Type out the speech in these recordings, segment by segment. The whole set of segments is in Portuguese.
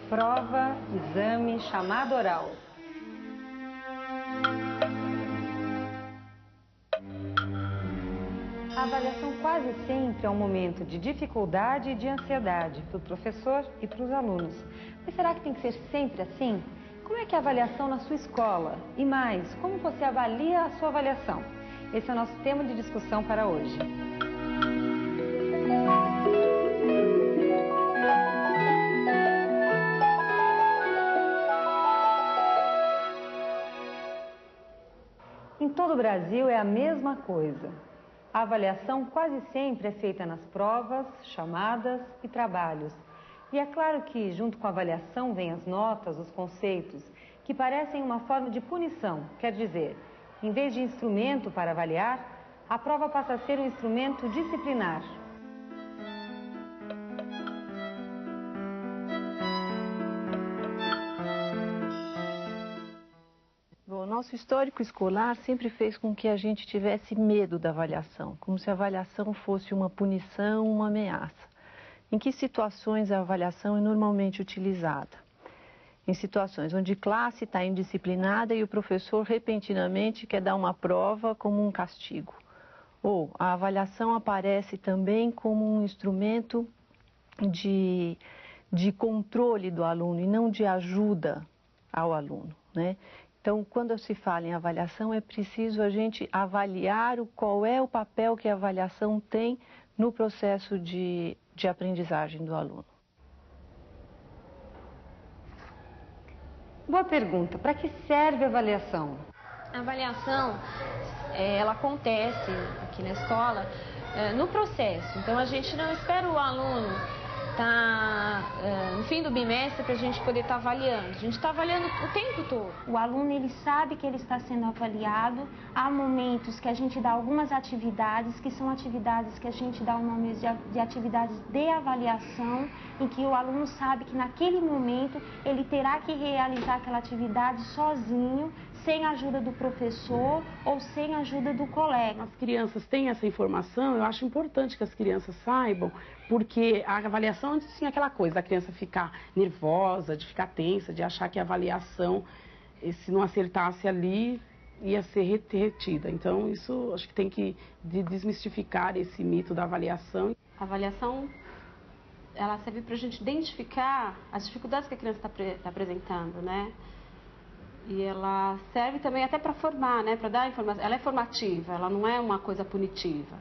Prova, exame, chamada oral. A avaliação quase sempre é um momento de dificuldade e de ansiedade para o professor e para os alunos. Mas será que tem que ser sempre assim? Como é que é a avaliação na sua escola? E mais, como você avalia a sua avaliação? Esse é o nosso tema de discussão para hoje. Em todo o Brasil é a mesma coisa. A avaliação quase sempre é feita nas provas, chamadas e trabalhos. E é claro que, junto com a avaliação, vêm as notas, os conceitos, que parecem uma forma de punição. Quer dizer, em vez de instrumento para avaliar, a prova passa a ser um instrumento disciplinar. O nosso histórico escolar sempre fez com que a gente tivesse medo da avaliação, como se a avaliação fosse uma punição, uma ameaça. Em que situações a avaliação é normalmente utilizada? Em situações onde a classe está indisciplinada e o professor repentinamente quer dar uma prova como um castigo. Ou a avaliação aparece também como um instrumento de controle do aluno e não de ajuda ao aluno, né? Então, quando se fala em avaliação, é preciso a gente avaliar qual é o papel que a avaliação tem no processo de aprendizagem do aluno. Boa pergunta. Para que serve a avaliação? A avaliação, ela acontece aqui na escola no processo. Então, a gente não espera o aluno no fim do bimestre para a gente poder estar avaliando. A gente está avaliando o tempo todo. O aluno, ele sabe que ele está sendo avaliado. Há momentos que a gente dá algumas atividades, que são atividades que a gente dá o nome de atividades de avaliação, em que o aluno sabe que naquele momento ele terá que realizar aquela atividade sozinho, sem a ajuda do professor ou sem a ajuda do colega. As crianças têm essa informação, eu acho importante que as crianças saibam, porque a avaliação antes tinha aquela coisa da criança ficar nervosa, de ficar tensa, de achar que a avaliação, se não acertasse ali, ia ser retida. Então, isso acho que tem que desmistificar esse mito da avaliação. A avaliação, ela serve para a gente identificar as dificuldades que a criança está apresentando, né? E ela serve também até para formar, né? Para dar informação. Ela é formativa, ela não é uma coisa punitiva.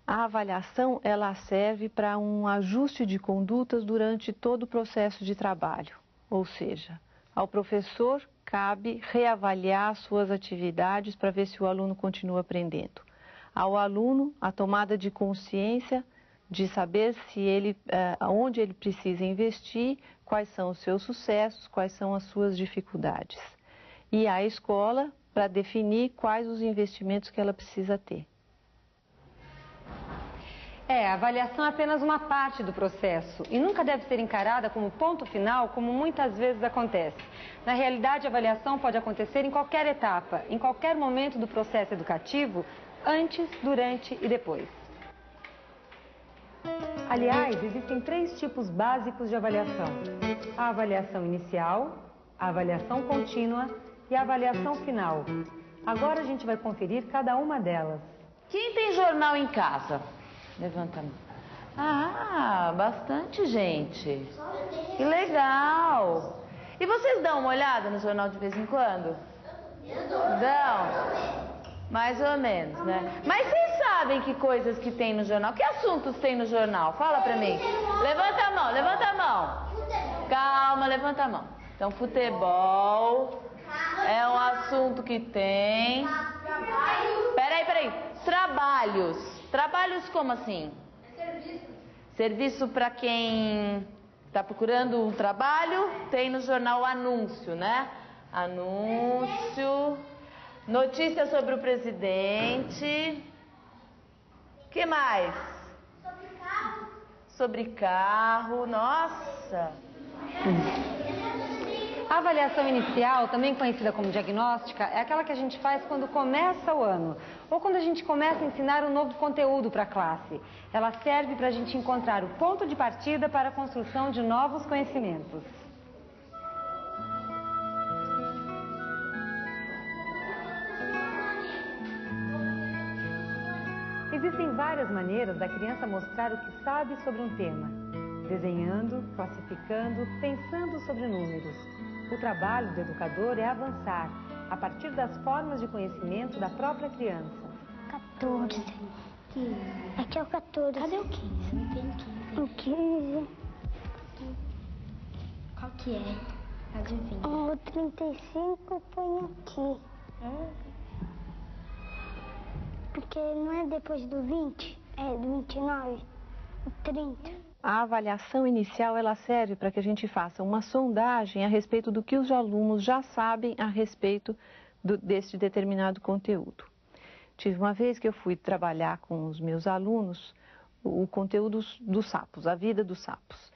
A avaliação, ela serve para um ajuste de condutas durante todo o processo de trabalho. Ou seja, ao professor cabe reavaliar suas atividades para ver se o aluno continua aprendendo. Ao aluno, a tomada de consciência de saber se onde ele precisa investir, quais são os seus sucessos, quais são as suas dificuldades. E à escola, para definir quais os investimentos que ela precisa ter. A avaliação é apenas uma parte do processo e nunca deve ser encarada como ponto final, como muitas vezes acontece. Na realidade, a avaliação pode acontecer em qualquer etapa, em qualquer momento do processo educativo, antes, durante e depois. Aliás, existem 3 tipos básicos de avaliação: a avaliação inicial, a avaliação contínua e a avaliação final. Agora a gente vai conferir cada uma delas. Quem tem jornal em casa? Levanta a mão. Ah, bastante gente. Que legal. E vocês dão uma olhada no jornal de vez em quando? Dão? Mais ou menos, né? Mas vocês sabem que coisas que tem no jornal? Que assuntos tem no jornal? Fala pra mim. Levanta a mão, levanta a mão. Calma, levanta a mão. Então, futebol é um assunto que tem. Peraí. Trabalhos. Trabalhos como assim? Serviço para quem está procurando um trabalho, tem no jornal anúncio, né? Anúncio. Notícia sobre o presidente. Que mais? Sobre carro, nossa. A avaliação inicial, também conhecida como diagnóstica, é aquela que a gente faz quando começa o ano ou quando a gente começa a ensinar um novo conteúdo para a classe. Ela serve para a gente encontrar o ponto de partida para a construção de novos conhecimentos. Existem várias maneiras da criança mostrar o que sabe sobre um tema. Desenhando, classificando, pensando sobre números. O trabalho do educador é avançar, a partir das formas de conhecimento da própria criança. 14. 15. Aqui é o 14. Cadê o 15? Não tem 15. O 15. Qual que é? Adivinha. O 35 põe aqui. Porque não é depois do 20, é do 29, o 30. A avaliação inicial ela serve para que a gente faça uma sondagem a respeito do que os alunos já sabem a respeito deste determinado conteúdo. Tive uma vez que eu fui trabalhar com os meus alunos o conteúdo dos sapos, a vida dos sapos.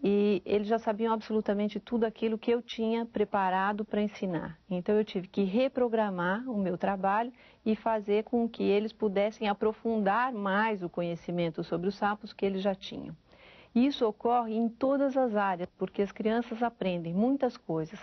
E eles já sabiam absolutamente tudo aquilo que eu tinha preparado para ensinar. Então eu tive que reprogramar o meu trabalho e fazer com que eles pudessem aprofundar mais o conhecimento sobre os sapos que eles já tinham. Isso ocorre em todas as áreas, porque as crianças aprendem muitas coisas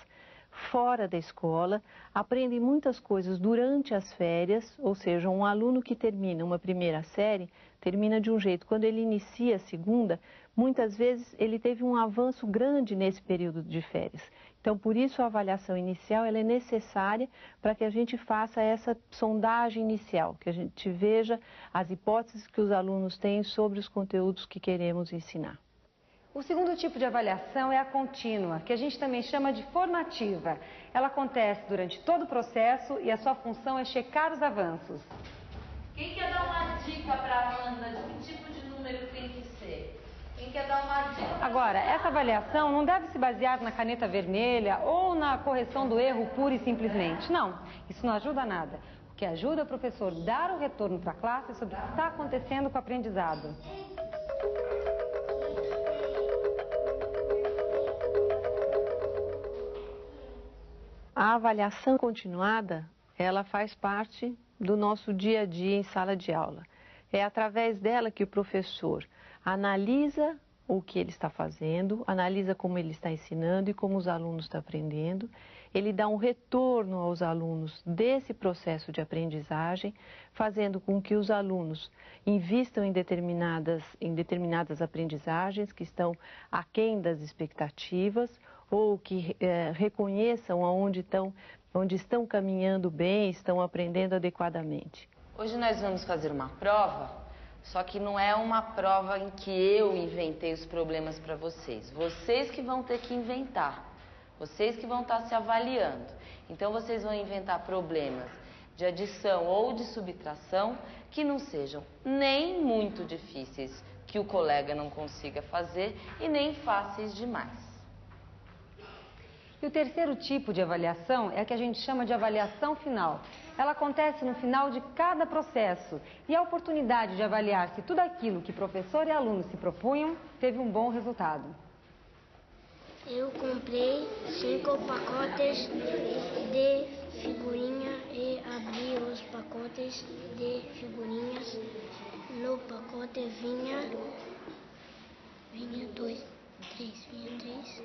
fora da escola, aprendem muitas coisas durante as férias, ou seja, um aluno que termina uma primeira série, termina de um jeito. Quando ele inicia a segunda, muitas vezes ele teve um avanço grande nesse período de férias. Então, por isso a avaliação inicial ela é necessária para que a gente faça essa sondagem inicial, que a gente veja as hipóteses que os alunos têm sobre os conteúdos que queremos ensinar. O segundo tipo de avaliação é a contínua, que a gente também chama de formativa. Ela acontece durante todo o processo e a sua função é checar os avanços. Quem quer dar uma dica para a Amanda de que tipo de número tem que ser? Quem quer dar uma dica? Agora, essa avaliação não deve se basear na caneta vermelha ou na correção do erro pura e simplesmente. Não, isso não ajuda nada. O que ajuda é o professor dar o retorno para a classe sobre o que está acontecendo com o aprendizado. A avaliação continuada, ela faz parte do nosso dia a dia em sala de aula. É através dela que o professor analisa o que ele está fazendo, analisa como ele está ensinando e como os alunos estão aprendendo. Ele dá um retorno aos alunos desse processo de aprendizagem, fazendo com que os alunos invistam em determinadas aprendizagens que estão aquém das expectativas ou que reconheçam onde estão caminhando bem, estão aprendendo adequadamente. Hoje nós vamos fazer uma prova, só que não é uma prova em que eu inventei os problemas para vocês. Vocês que vão ter que inventar, vocês que vão estar se avaliando. Então vocês vão inventar problemas de adição ou de subtração que não sejam nem muito difíceis, que o colega não consiga fazer, e nem fáceis demais. E o terceiro tipo de avaliação é a que a gente chama de avaliação final. Ela acontece no final de cada processo e a oportunidade de avaliar se tudo aquilo que professor e aluno se propunham teve um bom resultado. Eu comprei 5 pacotes de figurinha e abri os pacotes de figurinhas. No pacote vinha 2, 3, vinha 3.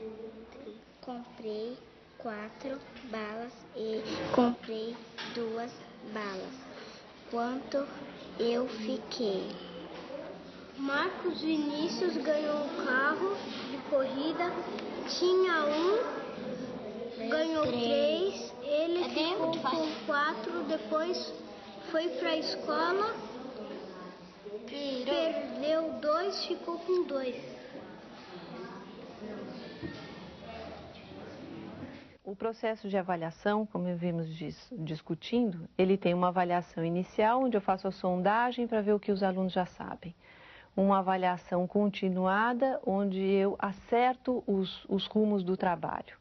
Comprei 4 balas e comprei 2 balas. Quanto eu fiquei? Marcos Vinícius ganhou um carro de corrida, tinha um, ganhou 3, ele ficou com 4, depois foi para a escola, perdeu 2, ficou com 2. O processo de avaliação, como vimos discutindo, ele tem uma avaliação inicial, onde eu faço a sondagem para ver o que os alunos já sabem. Uma avaliação continuada, onde eu acerto os rumos do trabalho.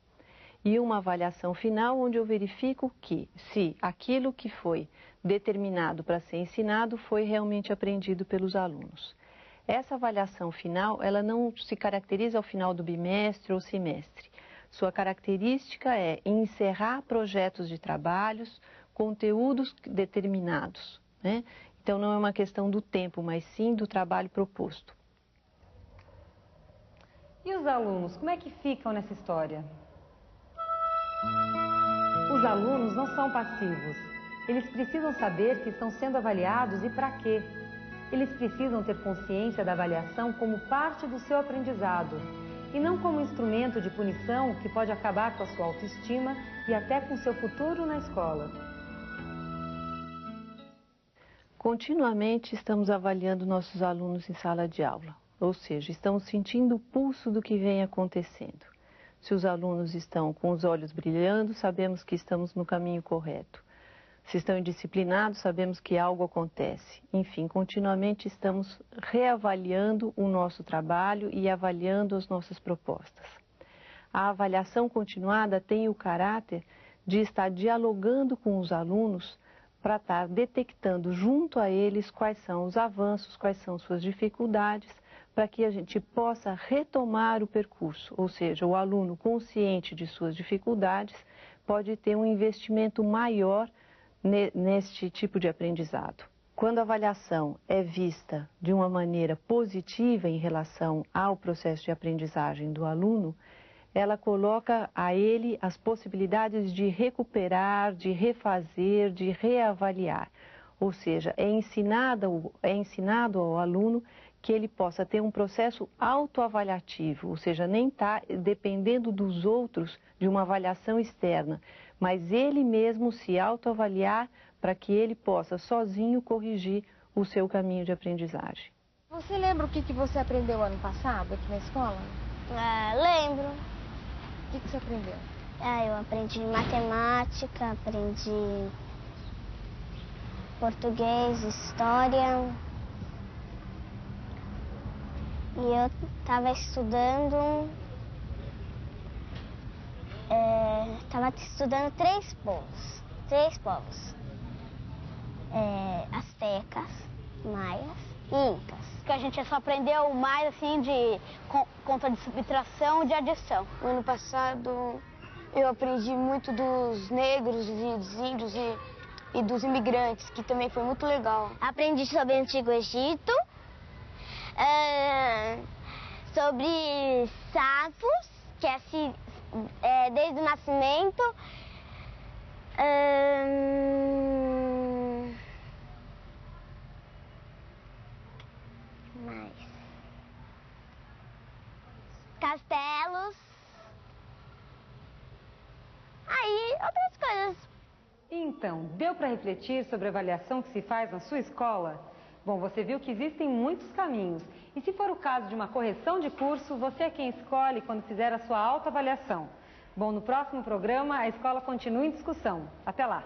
E uma avaliação final, onde eu verifico se aquilo que foi determinado para ser ensinado foi realmente aprendido pelos alunos. Essa avaliação final, ela não se caracteriza ao final do bimestre ou semestre. Sua característica é encerrar projetos de trabalhos, conteúdos determinados, né? Então não é uma questão do tempo, mas sim do trabalho proposto. E os alunos, como é que ficam nessa história? Os alunos não são passivos. Eles precisam saber que estão sendo avaliados e para quê. Eles precisam ter consciência da avaliação como parte do seu aprendizado e não como instrumento de punição que pode acabar com a sua autoestima e até com seu futuro na escola. Continuamente estamos avaliando nossos alunos em sala de aula, ou seja, estamos sentindo o pulso do que vem acontecendo. Se os alunos estão com os olhos brilhando, sabemos que estamos no caminho correto. Se estão indisciplinados, sabemos que algo acontece. Enfim, continuamente estamos reavaliando o nosso trabalho e avaliando as nossas propostas. A avaliação continuada tem o caráter de estar dialogando com os alunos para estar detectando junto a eles quais são os avanços, quais são suas dificuldades, para que a gente possa retomar o percurso. Ou seja, o aluno consciente de suas dificuldades pode ter um investimento maior neste tipo de aprendizado. Quando a avaliação é vista de uma maneira positiva em relação ao processo de aprendizagem do aluno, ela coloca a ele as possibilidades de recuperar, de refazer, de reavaliar. Ou seja, é ensinado ao aluno que ele possa ter um processo autoavaliativo, ou seja, nem está dependendo dos outros de uma avaliação externa, mas ele mesmo se autoavaliar para que ele possa sozinho corrigir o seu caminho de aprendizagem. Você lembra o que você aprendeu ano passado aqui na escola? Lembro. O que você aprendeu? Eu aprendi matemática, aprendi português, história. E eu estava estudando três povos. Astecas, maias e incas. Que a gente só aprendeu mais assim de conta de subtração e de adição. No ano passado eu aprendi muito dos negros e dos índios e dos imigrantes, que também foi muito legal. Aprendi sobre o Antigo Egito, sobre sapos, que é assim, desde o nascimento. Castelos. Aí, outras coisas. Então, deu para refletir sobre a avaliação que se faz na sua escola? Bom, você viu que existem muitos caminhos. E se for o caso de uma correção de curso, você é quem escolhe quando fizer a sua autoavaliação. Bom, no próximo programa, a escola continua em discussão. Até lá!